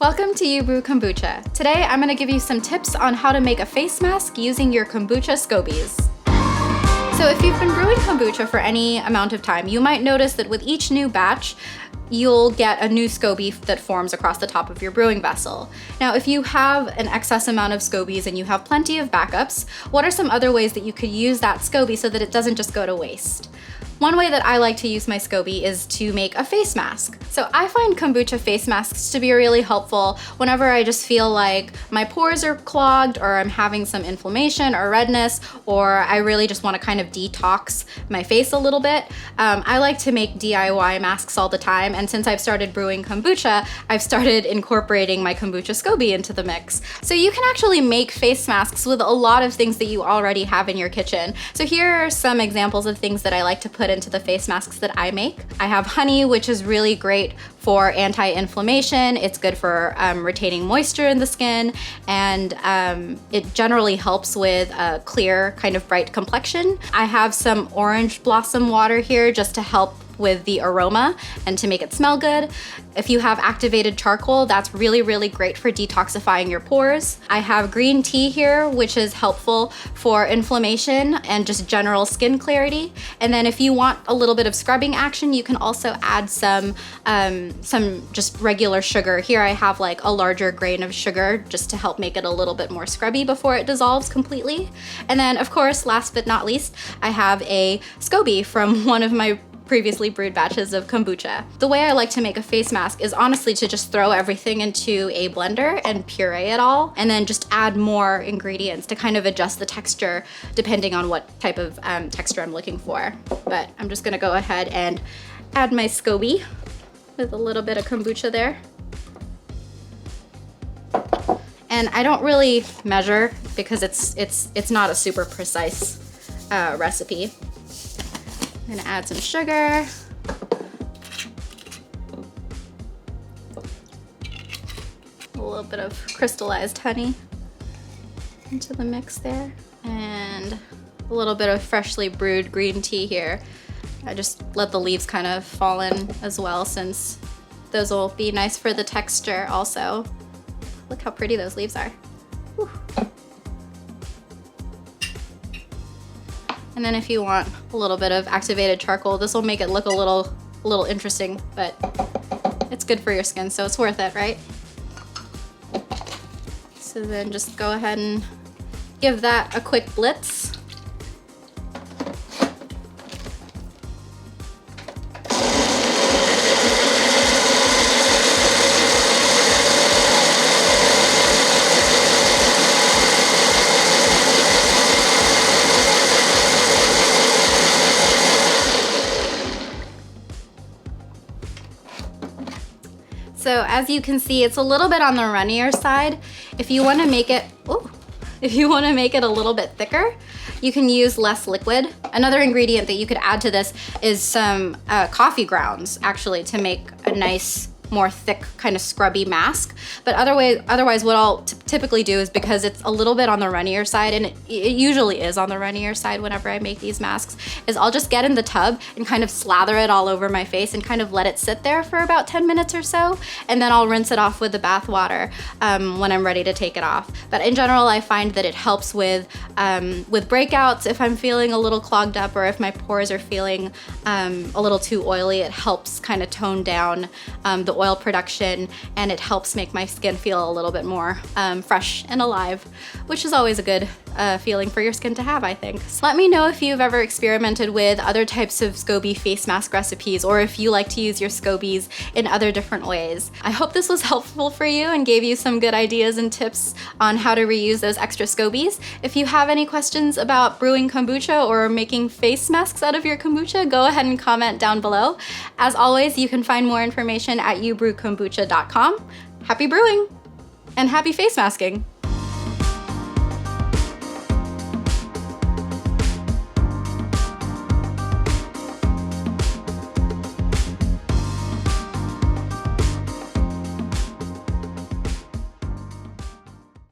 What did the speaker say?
Welcome to You Brew Kombucha. Today I'm going to give you some tips on how to make a face mask using your kombucha SCOBYs. So if you've been brewing kombucha for any amount of time, you might notice that with each new batch, you'll get a new SCOBY that forms across the top of your brewing vessel. Now, if you have an excess amount of SCOBYs and you have plenty of backups, what are some other ways that you could use that SCOBY so that it doesn't just go to waste? One way that I like to use my SCOBY is to make a face mask. So I find kombucha face masks to be really helpful whenever I just feel like my pores are clogged or I'm having some inflammation or redness, or I really just want to kind of detox my face a little bit. I like to make DIY masks all the time, and since I've started brewing kombucha, I've started incorporating my kombucha SCOBY into the mix. So you can actually make face masks with a lot of things that you already have in your kitchen. So here are some examples of things that I like to put into the face masks that I make. I have honey, which is really great for anti-inflammation. It's good for retaining moisture in the skin, and it generally helps with a clear, kind of bright complexion. I have some orange blossom water here just to help with the aroma and to make it smell good. If you have activated charcoal, that's really, really great for detoxifying your pores. I have green tea here, which is helpful for inflammation and just general skin clarity. And then if you want a little bit of scrubbing action, you can also add some just regular sugar. Here I have like a larger grain of sugar just to help make it a little bit more scrubby before it dissolves completely. And then of course, last but not least, I have a SCOBY from one of my previously brewed batches of kombucha. The way I like to make a face mask is honestly to just throw everything into a blender and puree it all, and then just add more ingredients to kind of adjust the texture depending on what type of texture I'm looking for. But I'm just gonna go ahead and add my SCOBY with a little bit of kombucha there. And I don't really measure because it's not a super precise recipe. I'm gonna add some sugar. A little bit of crystallized honey into the mix there. And a little bit of freshly brewed green tea here. I just let the leaves kind of fall in as well, since those will be nice for the texture also. Look how pretty those leaves are. Whew. And then if you want a little bit of activated charcoal, this will make it look a little interesting, but it's good for your skin, so it's worth it, right? So then just go ahead and give that a quick blitz. So as you can see, it's a little bit on the runnier side. If you want to make it, a little bit thicker, you can use less liquid. Another ingredient that you could add to this is some coffee grounds, actually, to make a nice, more thick, kind of scrubby mask. But otherwise what I'll typically do is, because it's a little bit on the runnier side, and it usually is on the runnier side whenever I make these masks, is I'll just get in the tub and kind of slather it all over my face and kind of let it sit there for about 10 minutes or so, and then I'll rinse it off with the bath water when I'm ready to take it off. But in general, I find that it helps with breakouts. If I'm feeling a little clogged up, or if my pores are feeling a little too oily, it helps kind of tone down the oil production, and it helps make my skin feel a little bit more fresh and alive, which is always a good feeling for your skin to have, I think. So let me know if you've ever experimented with other types of SCOBY face mask recipes, or if you like to use your SCOBYs in other different ways. I hope this was helpful for you and gave you some good ideas and tips on how to reuse those extra SCOBYs. If you have any questions about brewing kombucha or making face masks out of your kombucha, go ahead and comment down below. As always, you can find more information at youbrewkombucha.com. Happy brewing and happy face masking!